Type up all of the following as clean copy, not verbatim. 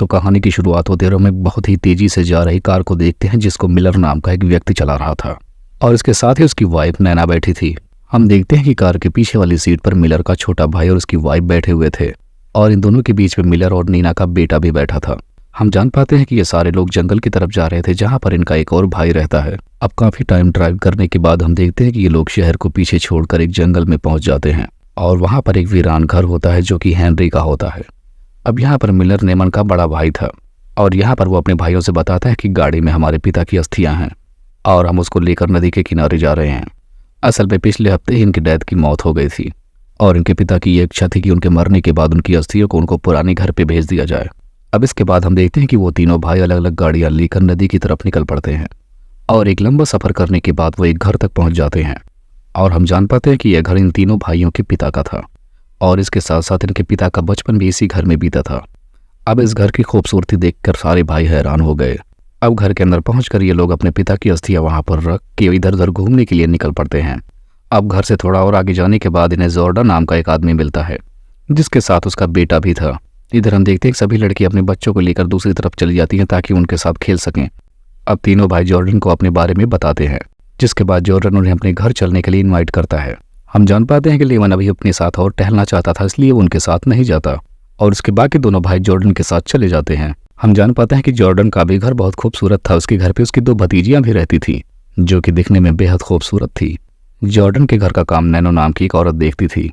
तो कहानी की शुरुआत होते और हम एक बहुत ही तेजी से जा रही कार को देखते हैं जिसको मिलर नाम का एक व्यक्ति चला रहा था और इसके साथ ही उसकी वाइफ नैना बैठी थी। हम देखते हैं कि कार के पीछे वाली सीट पर मिलर का छोटा भाई और उसकी वाइफ बैठे हुए थे और इन दोनों के बीच में मिलर और नीना का बेटा भी बैठा था। हम जान पाते हैं कि ये सारे लोग जंगल की तरफ जा रहे थे जहां पर इनका एक और भाई रहता है। अब काफी टाइम ड्राइव करने के बाद हम देखते हैं कि ये लोग शहर को पीछे छोड़कर एक जंगल में पहुंच जाते हैं और वहां पर एक वीरान घर होता है जो कि हेनरी का होता है। अब यहाँ पर मिलर नेमन का बड़ा भाई था और यहाँ पर वो अपने भाइयों से बताता है कि गाड़ी में हमारे पिता की अस्थियां हैं और हम उसको लेकर नदी के किनारे जा रहे हैं। असल में पिछले हफ्ते ही इनकी डैड की मौत हो गई थी और इनके पिता की ये इच्छा थी कि उनके मरने के बाद उनकी अस्थियों को उनको पुराने घर पे भेज दिया जाए। अब इसके बाद हम देखते हैं कि वो तीनों भाई अलग अलग गाड़ियां लेकर नदी की तरफ निकल पड़ते हैं और एक लंबा सफर करने के बाद वो एक घर तक पहुंच जाते हैं और हम जान पाते हैं कि यह घर इन तीनों भाइयों के पिता का था और इसके साथ साथ इनके पिता का बचपन भी इसी घर में बीता था। अब इस घर की खूबसूरती देखकर सारे भाई हैरान हो गए। अब घर के अंदर पहुंचकर ये लोग अपने पिता की अस्थियां वहां पर रख के इधर उधर घूमने के लिए निकल पड़ते हैं। अब घर से थोड़ा और आगे जाने के बाद इन्हें जॉर्डन नाम का एक आदमी मिलता है जिसके साथ उसका बेटा भी था। इधर हम देखते हैं कि सभी लड़की अपने बच्चों को लेकर दूसरी तरफ चली जाती हैं ताकि उनके साथ खेल सकें। अब तीनों भाई जॉर्डन को अपने बारे में बताते हैं जिसके बाद जॉर्डन उन्हें अपने घर चलने के लिए इन्वाइट करता है। हम जान पाते हैं कि लेमन अभी अपने साथ और टहलना चाहता था इसलिए वो उनके साथ नहीं जाता और उसके बाकी दोनों भाई जॉर्डन के साथ चले जाते हैं। हम जान पाते हैं कि जॉर्डन का भी घर बहुत खूबसूरत था। उसके घर पे उसकी दो भतीजियां भी रहती थी जो कि दिखने में बेहद खूबसूरत थी। जॉर्डन के घर का काम नैनो नाम की एक औरत देखती थी।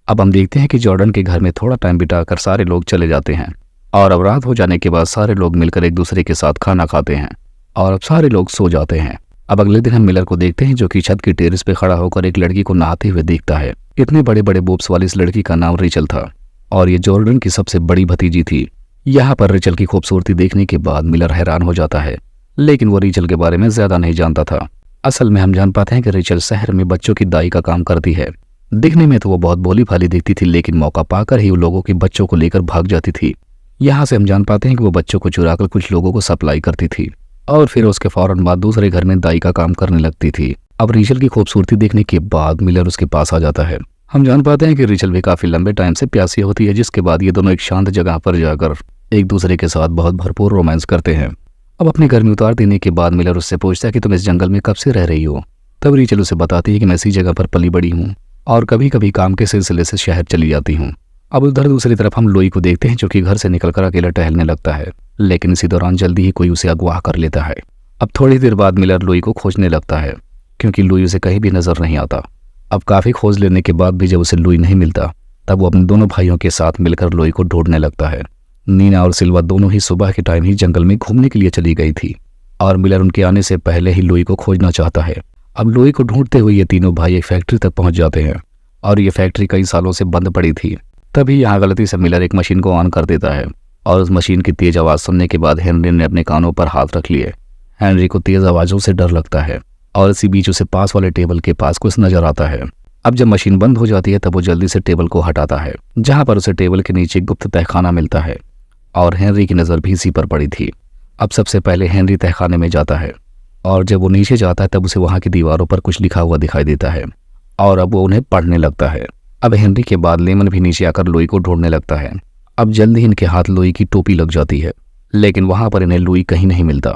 अब हम देखते हैं कि जॉर्डन के घर में थोड़ा टाइम बिताकर सारे लोग चले जाते हैं और अब रात हो जाने के बाद सारे लोग मिलकर एक दूसरे के साथ खाना खाते हैं और अब सारे लोग सो जाते हैं। अब अगले दिन हम मिलर को देखते हैं जो कि छत की टेरेस पे खड़ा होकर एक लड़की को नहाते हुए देखता है। इतने बड़े बड़े बोब्स वाली इस लड़की का नाम रिचल था और ये जॉर्डन की सबसे बड़ी भतीजी थी। यहाँ पर रिचल की खूबसूरती देखने के बाद मिलर हैरान हो जाता है लेकिन वो रिचल के बारे में ज्यादा नहीं जानता था। असल में हम जान पाते हैं कि रिचल शहर में बच्चों की दाई का काम करती है। दिखने में तो वो बहुत भोली भाली दिखती थी लेकिन मौका पाकर ही वो लोगों के बच्चों को लेकर भाग जाती थी। यहाँ से हम जान पाते हैं कि वो बच्चों को चुराकर कुछ लोगों को सप्लाई करती थी और फिर उसके फौरन बाद दूसरे घर में दाई का काम करने लगती थी। अब रिचल की खूबसूरती देखने के बाद मिलर उसके पास आ जाता है। हम जान पाते हैं कि रिचल भी काफी लंबे टाइम से प्यासी होती है जिसके बाद ये दोनों एक शांत जगह पर जाकर एक दूसरे के साथ बहुत भरपूर रोमांस करते हैं। अब अपने घर में उतार देने के बाद मिलर उससे पूछता है कि तुम इस जंगल में कब से रह रही हो। तब रिचल उसे बताती है कि मैं इसी जगह पर पली बड़ी हूँ और कभी कभी काम के सिलसिले से शहर चली जाती हूँ। अब उधर दूसरी तरफ हम लुई को देखते हैं जो कि घर से निकलकर अकेला टहलने लगता है लेकिन इसी दौरान जल्दी ही कोई उसे अगवा कर लेता है। अब थोड़ी देर बाद मिलर लुई को खोजने लगता है क्योंकि लुई उसे कहीं भी नजर नहीं आता। अब काफी खोज लेने के बाद भी जब उसे लुई नहीं मिलता तब वो अपने दोनों भाइयों के साथ मिलकर लुई को ढूंढने लगता है। नीना और सिल्वा दोनों ही सुबह के टाइम ही जंगल में घूमने के लिए चली गई थी और मिलर उनके आने से पहले ही लुई को खोजना चाहता है। अब लुई को ढूंढते हुए ये तीनों भाई एक फैक्ट्री तक पहुंच जाते हैं और ये फैक्ट्री कई सालों से बंद पड़ी थी। तभी यहाँ गलती से मिलर एक मशीन को ऑन कर देता है और उस मशीन की तेज आवाज सुनने के बाद हेनरी ने अपने कानों पर हाथ रख लिए। हेनरी को तेज आवाजों से डर लगता है और इसी बीच उसे पास वाले टेबल के पास कुछ नजर आता है। अब जब मशीन बंद हो जाती है तब वो जल्दी से टेबल को हटाता है जहां पर उसे टेबल के नीचे गुप्त तहखाना मिलता है और हेनरी की नजर भी इसी पर पड़ी थी। अब सबसे पहले हेनरी तहखाने में जाता है और जब वो नीचे जाता है तब उसे वहां की दीवारों पर कुछ लिखा हुआ दिखाई देता है और अब वो उन्हें पढ़ने लगता है। अब हेनरी के बाद लेमन भी नीचे आकर लुई को ढूंढने लगता है। अब जल्दी ही इनके हाथ लुई की टोपी लग जाती है लेकिन वहां पर इन्हें लुई कहीं नहीं मिलता।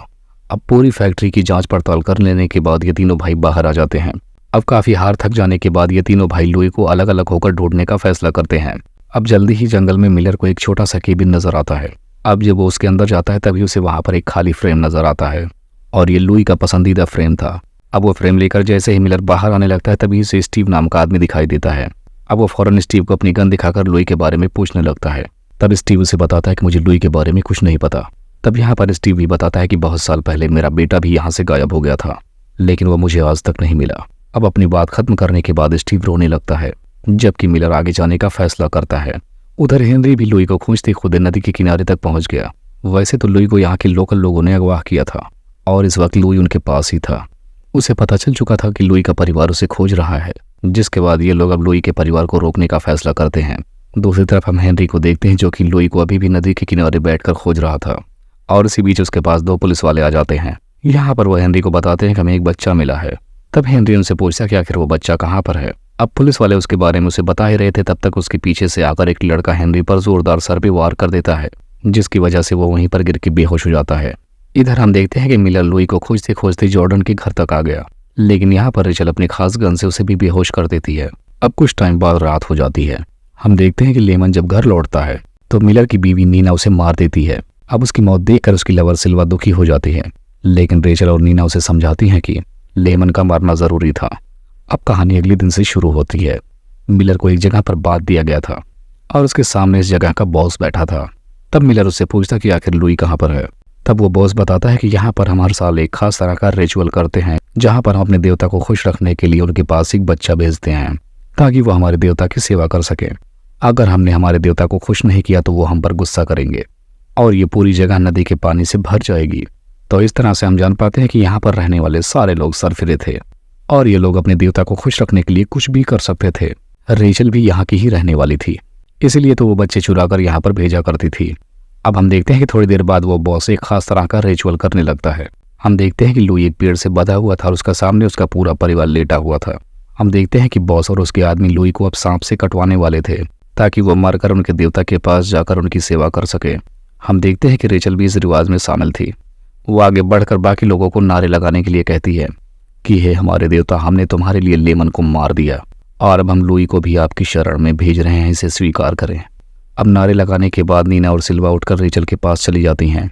अब पूरी फैक्ट्री की जांच पड़ताल कर लेने के बाद ये तीनों भाई बाहर आ जाते हैं। अब काफी हार थक जाने के बाद ये तीनों भाई लुई को अलग अलग होकर ढूंढने का फैसला करते हैं। अब जल्दी ही जंगल में मिलर को एक छोटा सा केबिन नजर आता है। अब जब वो उसके अंदर जाता है तभी उसे वहां पर एक खाली फ्रेम नजर आता है और ये लुई का पसंदीदा फ्रेम था। अब वो फ्रेम लेकर जैसे ही मिलर बाहर आने लगता है तभी उसे स्टीव नाम का आदमी दिखाई देता है। अब वो फौरन स्टीव को अपनी गन दिखाकर लुई के बारे में पूछने लगता है। तब स्टीव उसे बताता है कि मुझे लुई के बारे में कुछ नहीं पता। तब यहाँ पर स्टीव भी बताता है कि बहुत साल पहले मेरा बेटा भी यहाँ से गायब हो गया था लेकिन वो मुझे आज तक नहीं मिला। अब अपनी बात खत्म करने के बाद स्टीव रोने लगता है जबकि मिलर आगे जाने का फैसला करता है। उधर हेनरी भी लुई को खोजते खुद नदी के किनारे तक पहुंच गया। वैसे तो लुई को यहाँ के लोकल लोगों ने अगवा किया था और इस वक्त लुई उनके पास ही था। उसे पता चल चुका था कि लुई का परिवार उसे खोज रहा है जिसके बाद ये लोग अब लुई के परिवार को रोकने का फैसला करते हैं। दूसरी तरफ हम हेनरी को देखते हैं जो कि लुई को अभी भी नदी के किनारे बैठकर खोज रहा था और इसी बीच उसके पास दो पुलिस वाले आ जाते हैं। यहाँ पर वो हेनरी को बताते हैं कि हमें एक बच्चा मिला है। तब हेनरी उनसे पूछता कि आखिर वो बच्चा कहाँ पर है। अब पुलिस वाले उसके बारे में उसे बता ही रहे थे तब तक उसके पीछे से आकर एक लड़का हेनरी पर जोरदार सर पे वार कर देता है जिसकी वजह से वो वहीं पर गिर के बेहोश हो जाता है। इधर हम देखते हैं कि मिलर लुई को खोजते खोजते जॉर्डन के घर तक आ गया, लेकिन यहाँ पर रेचल अपने खास गन से उसे भी बेहोश कर देती है। अब कुछ टाइम बाद रात हो जाती है। हम देखते हैं कि लेमन जब घर लौटता है तो मिलर की बीवी नीना उसे मार देती है। अब उसकी मौत देखकर उसकी लवर सिल्वा दुखी हो जाती है, लेकिन रेचल और नीना उसे समझाती हैं कि लेमन का मरना जरूरी था। अब कहानी अगले दिन से शुरू होती है। मिलर को एक जगह पर बांध दिया गया था और उसके सामने इस जगह का बॉस बैठा था। तब मिलर उससे पूछता कि आखिर लुई कहाँ पर है। तब वो बॉस बताता है कि यहाँ पर हम हर साल एक खास तरह का रिचुअल करते हैं, जहाँ पर हम अपने देवता को खुश रखने के लिए उनके पास एक बच्चा भेजते हैं ताकि वो हमारे देवता की सेवा कर सके। अगर हमने हमारे देवता को खुश नहीं किया तो वो हम पर गुस्सा करेंगे और ये पूरी जगह नदी के पानी से भर जाएगी। तो इस तरह से हम जान पाते हैं कि यहाँ पर रहने वाले सारे लोग सरफिरे थे और ये लोग अपने देवता को खुश रखने के लिए कुछ भी कर सकते थे। रेचल भी यहाँ की ही रहने वाली थी, इसीलिए तो वो बच्चे चुरा कर यहाँ पर भेजा करती थी। अब हम देखते हैं कि थोड़ी देर बाद वो बॉस एक खास तरह का रिचुअल करने लगता है। हम देखते हैं कि लुई एक पेड़ से बंधा हुआ था और उसका सामने उसका पूरा परिवार लेटा हुआ था। हम देखते हैं कि बॉस और उसके आदमी लुई को अब सांप से कटवाने वाले थे ताकि वो मरकर उनके देवता के पास जाकर उनकी सेवा कर सके। हम देखते हैं कि रेचल भी इस रिवाज में शामिल थी। वो आगे बढ़कर बाकी लोगों को नारे लगाने के लिए कहती है कि हे हमारे देवता, हमने तुम्हारे लिए लेमन को मार दिया और अब हम लुई को भी आपकी शरण में भेज रहे हैं, इसे स्वीकार करें। अब नारे लगाने के बाद नीना और सिल्वा उठकर रेचल के पास चली जाती हैं।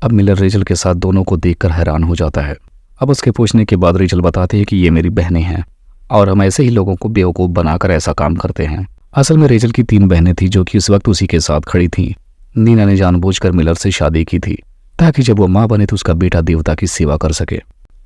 अब मिलर रेचल के साथ दोनों को देखकर हैरान हो जाता है। अब उसके पूछने के बाद रेचल बताती है कि ये मेरी बहनें हैं और हम ऐसे ही लोगों को बेवकूफ़ बनाकर ऐसा काम करते हैं। असल में रेचल की 3 बहनें थीं जो कि उस वक्त उसी के साथ खड़ी थीं। नीना ने जानबूझकर मिलर से शादी की थी ताकि जब वो माँ बने तो उसका बेटा देवता की सेवा कर सके,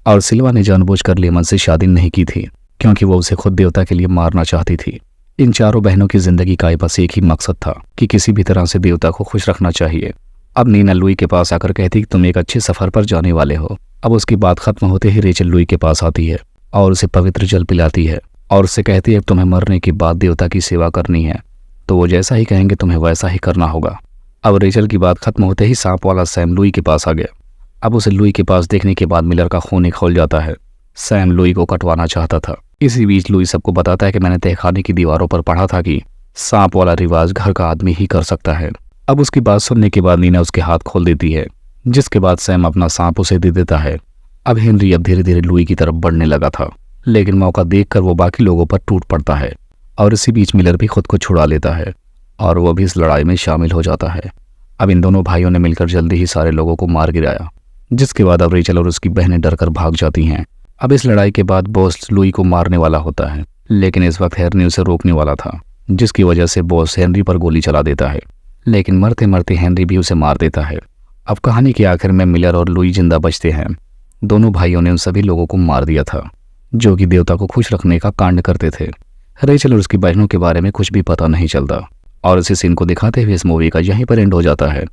और सिल्वा ने जानबूझकर लेमन से शादी नहीं की थी क्योंकि वो उसे खुद देवता के लिए मारना चाहती थी। इन चारों बहनों की जिंदगी का बस एक ही मकसद था कि किसी भी तरह से देवता को खुश रखना चाहिए। अब नीना लुई के पास आकर कहती कि तुम एक अच्छे सफर पर जाने वाले हो। अब उसकी बात खत्म होते ही रेचल लुई के पास आती है और उसे पवित्र जल पिलाती है और उससे कहती है कि तुम्हें मरने के बाद देवता की सेवा करनी है, तो वो जैसा ही कहेंगे तुम्हें वैसा ही करना होगा। अब रेचल की बात खत्म होते ही सांप वाला सैम लुई के पास आ गया। अब उसे लुई के पास देखने के बाद मिलर का खून खोल जाता है। सैम लुई को कटवाना चाहता था। इसी बीच लुई सबको बताता है कि मैंने तहखाने की दीवारों पर पढ़ा था कि सांप वाला रिवाज घर का आदमी ही कर सकता है। अब उसकी बात सुनने के बाद नीना उसके हाथ खोल देती है, जिसके बाद सैम अपना सांप उसे दे देता है। अब हेनरी अब धीरे धीरे लुई की तरफ बढ़ने लगा था, लेकिन मौका देखकर वो बाकी लोगों पर टूट पड़ता है और इसी बीच मिलर भी खुद को छुड़ा लेता है और वो भी इस लड़ाई में शामिल हो जाता है। अब इन दोनों भाइयों ने मिलकर जल्दी ही सारे लोगों को मार गिराया, जिसके बाद अब रेचल और उसकी बहनें डरकर भाग जाती हैं। अब इस लड़ाई के बाद बॉस लुई को मारने वाला होता है, लेकिन इस वक्त हेनरी उसे रोकने वाला था, जिसकी वजह से बॉस हेनरी पर गोली चला देता है, लेकिन मरते मरते हेनरी भी उसे मार देता है। अब कहानी के आखिर में मिलर और लुई जिंदा बचते हैं। दोनों भाइयों ने उन सभी लोगों को मार दिया था जो कि देवता को खुश रखने का कांड करते थे। रेचल और उसकी बहनों के बारे में कुछ भी पता नहीं चलता और इसी सीन को दिखाते हुए इस मूवी का यहीं पर एंड हो जाता है।